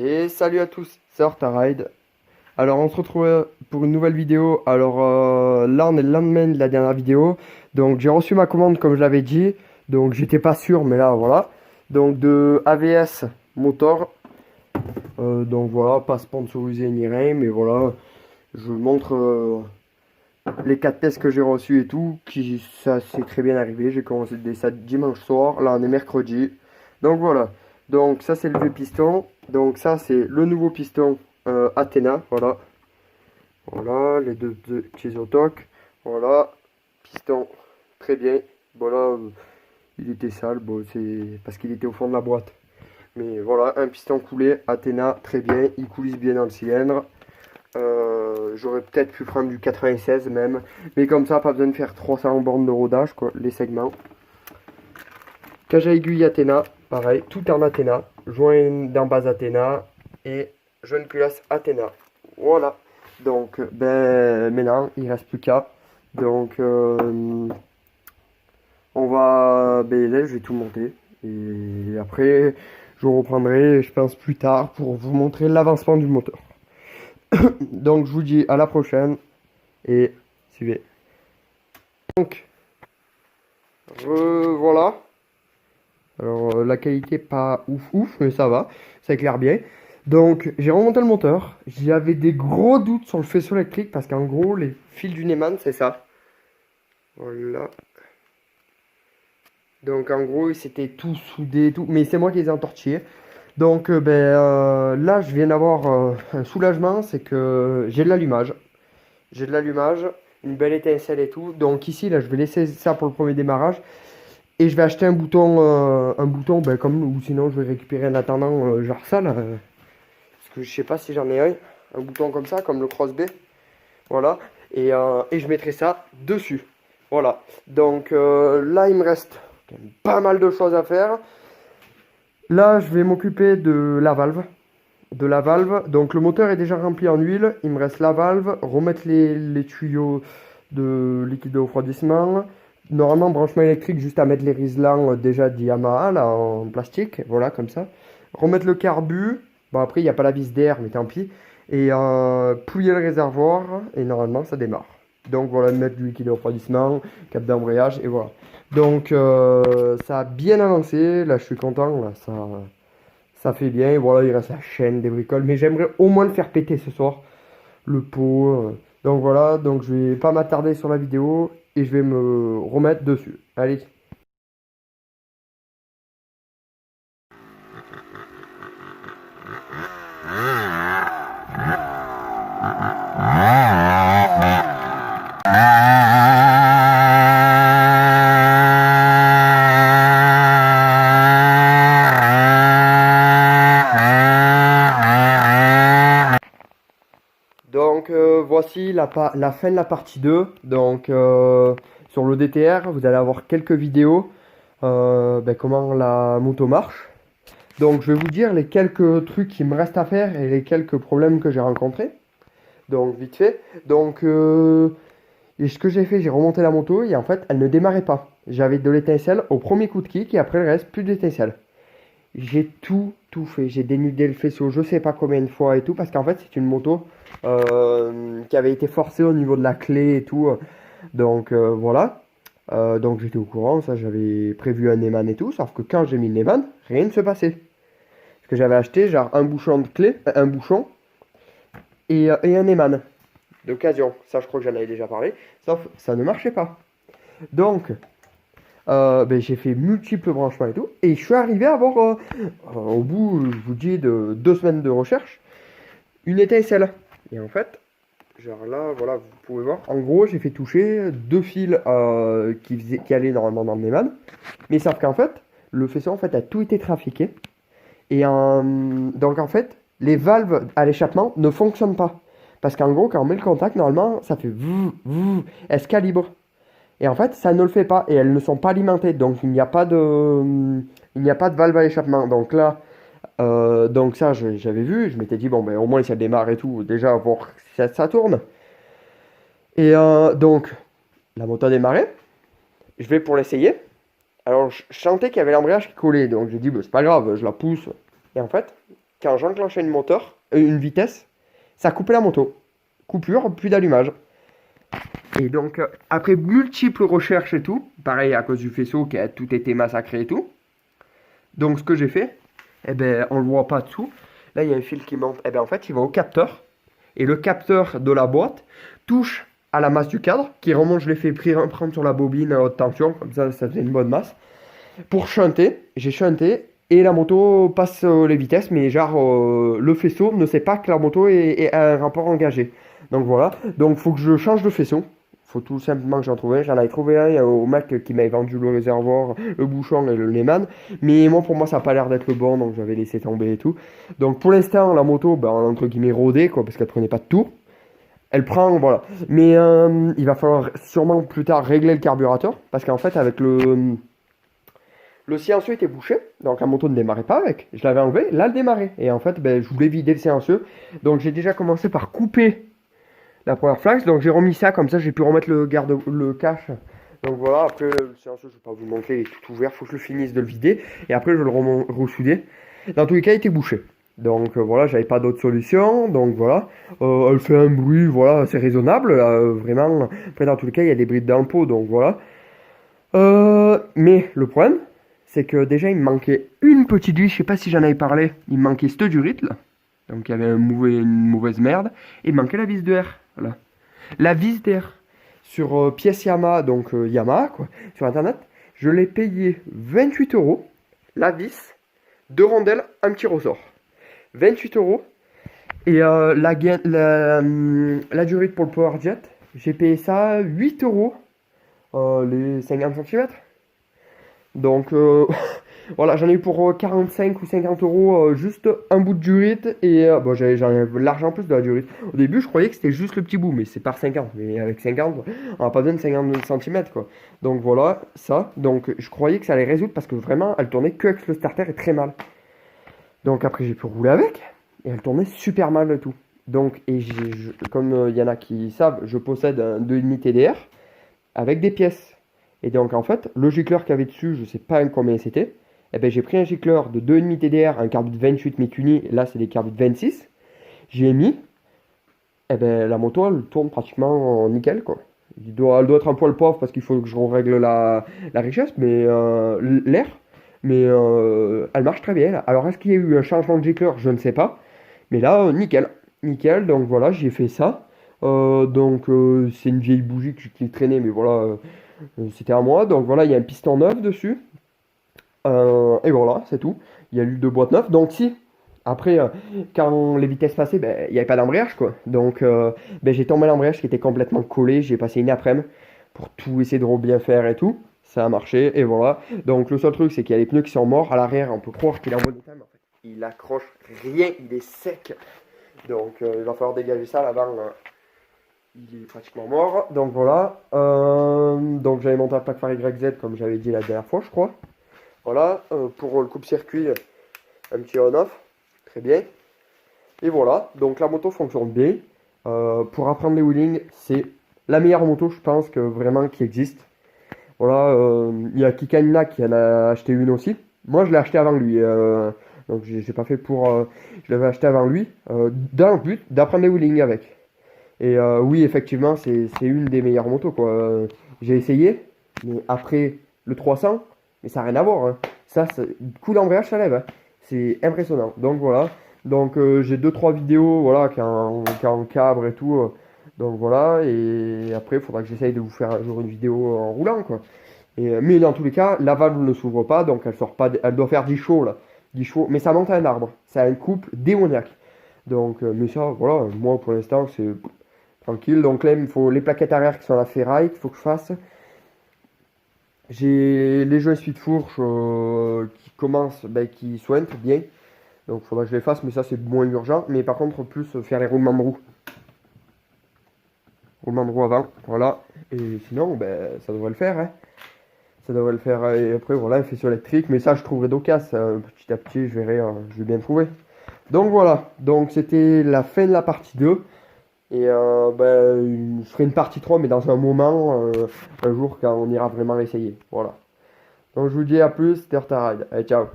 Et salut à tous, c'est Hortaride. Alors on se retrouve pour une nouvelle vidéo. Alors là on est le lendemain de la dernière vidéo. Donc j'ai reçu ma commande comme je l'avais dit. Donc j'étais pas sûr mais là voilà. Donc de AVS Motor. Donc voilà, pas sponsorisé ni rien. Mais voilà, je vous montre les 4 tests que j'ai reçus et tout. Ça s'est très bien arrivé. J'ai commencé ça dimanche soir. Là on est mercredi. Donc voilà. Donc ça c'est le vieux piston. Donc ça c'est le nouveau piston Athena. Voilà. Voilà les deux petits autocs. Voilà. Piston très bien. Voilà. Il était sale. Bon, c'est parce qu'il était au fond de la boîte. Mais voilà, un piston coulé Athena très bien. Il coulisse bien dans le cylindre. J'aurais peut-être pu prendre du 96 même. Mais comme ça, pas besoin de faire 300 bornes de rodage, quoi, les segments. Cage à aiguille Athena, pareil, tout en Athena. Joint d'en base Athena et joint de culasse Athena. Voilà. Donc, ben, maintenant, il reste plus qu'à. Donc, on va. Ben, là, je vais tout monter. Et après, je reprendrai, je pense, plus tard pour vous montrer l'avancement du moteur. Donc, je vous dis à la prochaine. Et suivez. Donc, voilà. Alors la qualité pas ouf ouf, mais ça va, ça éclaire bien. Donc j'ai remonté le moteur. J'avais des gros doutes sur le faisceau électrique parce qu'en gros les fils du Neyman c'est ça. Voilà. Donc en gros c'était tout soudé, tout, mais c'est moi qui les ai entortillés. Donc là je viens d'avoir un soulagement, c'est que j'ai de l'allumage. J'ai de l'allumage, une belle étincelle et tout. Donc ici là je vais laisser ça pour le premier démarrage. Et je vais acheter un bouton ben, comme, ou sinon je vais récupérer en attendant genre ça là. Parce que je sais pas si j'en ai un bouton comme ça, comme le Cross B. Voilà. Et je mettrai ça dessus. Voilà. Donc là il me reste quand même pas mal de choses à faire. Là je vais m'occuper de la valve. Donc le moteur est déjà rempli en huile. Il me reste la valve, remettre les tuyaux de liquide de refroidissement. Normalement, branchement électrique, juste à mettre les riselants déjà d'Yamaha là en plastique, voilà comme ça. Remettre le carbu. Bon après il n'y a pas la vis d'air, mais tant pis. Et pouiller le réservoir et normalement ça démarre. Donc voilà, mettre du liquide de refroidissement, cap d'embrayage et voilà. Donc ça a bien avancé. Là je suis content, là ça fait bien. Voilà, il reste la chaîne des bricoles, mais j'aimerais au moins le faire péter ce soir, le pot. Donc voilà, donc je vais pas m'attarder sur la vidéo et je vais me remettre dessus. Allez. Donc voici la fin de la partie 2. Donc sur le DTR, vous allez avoir quelques vidéos comment la moto marche. Donc je vais vous dire les quelques trucs qui me restent à faire et les quelques problèmes que j'ai rencontrés. Donc vite fait. Donc et ce que j'ai fait, j'ai remonté la moto et en fait elle ne démarrait pas. J'avais de l'étincelle au premier coup de kick et après le reste plus d'étincelle. J'ai tout fait. J'ai dénudé le faisceau, je sais pas combien de fois et tout, parce qu'en fait, c'est une moto qui avait été forcée au niveau de la clé et tout. Donc voilà. Donc j'étais au courant, ça j'avais prévu un Neyman et tout, sauf que quand j'ai mis le Neyman, rien ne se passait. Parce que j'avais acheté genre un bouchon de clé, un bouchon et un Neyman d'occasion. Ça, je crois que j'en avais déjà parlé, sauf ça ne marchait pas. Donc j'ai fait multiples branchements et tout. Et je suis arrivé à avoir, au bout, je vous dis, de 2 semaines de recherche, une étincelle. Et en fait, genre là, voilà, vous pouvez voir. En gros, j'ai fait toucher 2 fils qui allaient normalement dans le Neyman. Mais sauf qu'en fait, le faisceau en fait, a tout été trafiqué. Et donc en fait, les valves à l'échappement ne fonctionnent pas. Parce qu'en gros, quand on met le contact, normalement, ça fait elle se calibre. Et en fait, ça ne le fait pas et elles ne sont pas alimentées. Donc il n'y a pas de valve à échappement. Donc là, donc ça j'avais vu, je m'étais dit bon ben au moins si elle démarre et tout, déjà voir si ça tourne. Et donc la moto a démarré. Je vais pour l'essayer. Alors je sentais qu'il y avait l'embrayage qui collait, donc j'ai dit bah, c'est pas grave, je la pousse. Et en fait, quand j'enclenchais une vitesse, ça coupait la moto. Coupure, plus d'allumage. Et donc, après multiples recherches et tout, pareil à cause du faisceau qui a tout été massacré et tout, donc ce que j'ai fait, eh ben, on le voit pas dessous, là il y a un fil qui monte, eh ben, en fait il va au capteur, et le capteur de la boîte touche à la masse du cadre, qui remonte, je l'ai fait prendre sur la bobine à haute tension, comme ça faisait une bonne masse. Pour shunter, j'ai shunté, et la moto passe les vitesses, mais genre le faisceau ne sait pas que la moto est à un rapport engagé. Donc voilà, donc faut que je change de faisceau. Faut tout simplement que j'en trouve un. J'en avais trouvé un au mec qui m'avait vendu le réservoir, le bouchon et le Lehman. Mais moi, pour moi, ça n'a pas l'air d'être le bon, donc j'avais laissé tomber et tout. Donc pour l'instant, la moto, ben, entre guillemets, rodée, quoi, parce qu'elle prenait pas de tour. Elle prend, voilà. Mais il va falloir sûrement plus tard régler le carburateur, parce qu'en fait, avec le silencieux était bouché, donc la moto ne démarrait pas avec. Je l'avais enlevé, là, elle démarrait. Et en fait, ben, je voulais vider le silencieux. Donc j'ai déjà commencé par couper la première flash, donc j'ai remis ça, comme ça j'ai pu remettre le cache. Donc voilà, après le silencieux, je vais pas vous le montrer, il est tout ouvert, faut que je le finisse de le vider, et après je vais le ressouder. Dans tous les cas, il était bouché. Donc voilà, j'avais pas d'autre solution, donc voilà. Elle fait un bruit, voilà, c'est raisonnable, vraiment. Après, dans tous les cas, il y a des brides dans le pot, donc voilà. Mais le problème, c'est que déjà, il me manquait une petite vis, je sais pas si j'en avais parlé, il me manquait cette durite là. Donc il y avait une mauvaise merde, et il manquait la vis d'air. Voilà. La vis d'air sur pièce Yamaha, donc Yamaha quoi, sur internet, je l'ai payé 28 euros. La vis, 2 rondelles, un petit ressort. 28 euros. Et la durite pour le PowerJet, j'ai payé ça 8 euros. Les 50 cm. Donc voilà, j'en ai eu pour 45 ou 50 euros juste un bout de durite et bon, j'en ai l'argent plus de la durite. Au début, je croyais que c'était juste le petit bout, mais c'est par 50. Mais avec 50, on n'a pas besoin de 50 cm quoi. Donc voilà, ça. Donc je croyais que ça allait résoudre parce que vraiment, elle tournait que avec le starter et très mal. Donc après, j'ai pu rouler avec et elle tournait super mal et tout. Donc, et comme il y en a qui savent, je possède un 2,5 TDR avec des pièces. Et donc en fait, le gicleur qu'il y avait dessus, je sais pas combien c'était. Eh ben, j'ai pris un gicleur de 2,5 TDR, un carbide 28 Mikuni, là c'est des carbides 26. J'ai mis, eh ben, la moto elle tourne pratiquement en nickel quoi. Elle doit être un poil pauvre parce qu'il faut que je règle la richesse, mais l'air. Mais elle marche très bien là. Alors est-ce qu'il y a eu un changement de gicleur? Je ne sais pas. Mais là, nickel. Nickel, donc voilà, j'ai fait ça. C'est une vieille bougie qui traînait, mais voilà, c'était à moi. Donc voilà, il y a un piston neuf dessus. Et voilà, c'est tout. Il y a eu 2 boîtes neuves. Donc si, après, quand les vitesses passaient, ben, il n'y avait pas d'embrayage, quoi. Donc ben, j'ai tombé l'embrayage qui était complètement collé. J'ai passé une après-midi pour tout essayer de bien faire et tout. Ça a marché, et voilà. Donc le seul truc, c'est qu'il y a les pneus qui sont morts. À l'arrière, on peut croire qu'il est en bon état, mais en fait, il accroche rien, il est sec. Donc il va falloir dégager ça. L'avant, il est pratiquement mort. Donc voilà. Donc j'avais monté un plaque phare YZ, comme j'avais dit la dernière fois, je crois. Voilà, pour le coupe-circuit, un petit on-off, très bien. Et voilà, donc la moto fonctionne bien. Pour apprendre les wheelings, c'est la meilleure moto, je pense, que vraiment qui existe. Voilà, il y a Kikanina qui en a acheté une aussi. Moi, je l'ai acheté avant lui. Donc j'ai pas fait pour... je l'avais acheté avant lui, dans le but d'apprendre les wheelings avec. Et oui, effectivement, c'est une des meilleures motos, quoi. J'ai essayé, mais après le 300... Mais ça n'a rien à voir, hein. Ça, coup d'embrayage, ça lève, hein. C'est impressionnant. Donc voilà. Donc j'ai 2-3 vidéos, voilà, qui en cabre et tout. Donc voilà. Et après, il faudra que j'essaye de vous faire un jour une vidéo en roulant, quoi. Mais dans tous les cas, la valve ne s'ouvre pas, donc elle sort pas. Elle doit faire 10 chevaux là. 10 chevaux. Mais ça monte à un arbre. Ça a une coupe démoniaque. Donc, mais ça, voilà, moi pour l'instant, c'est tranquille. Donc là, il me faut les plaquettes arrière qui sont à la ferraille qu'il faut que je fasse. J'ai les joints de fourche qui commencent, qui sointent bien. Donc il faudra que je les fasse, mais ça c'est moins urgent. Mais par contre, plus faire les roulements de roue. Roulement de roue avant, voilà. Et sinon, ça devrait le faire. Hein. Ça devrait le faire. Et après, voilà, un faisceau électrique. Mais ça, je trouverai d'occasion. Petit à petit, je verrai, je vais bien trouver. Donc voilà. Donc c'était la fin de la partie 2. Et je ferai une partie 3 mais dans un moment, un jour quand on ira vraiment l'essayer. Voilà. Donc je vous dis à plus, c'était Ride. Allez, ciao.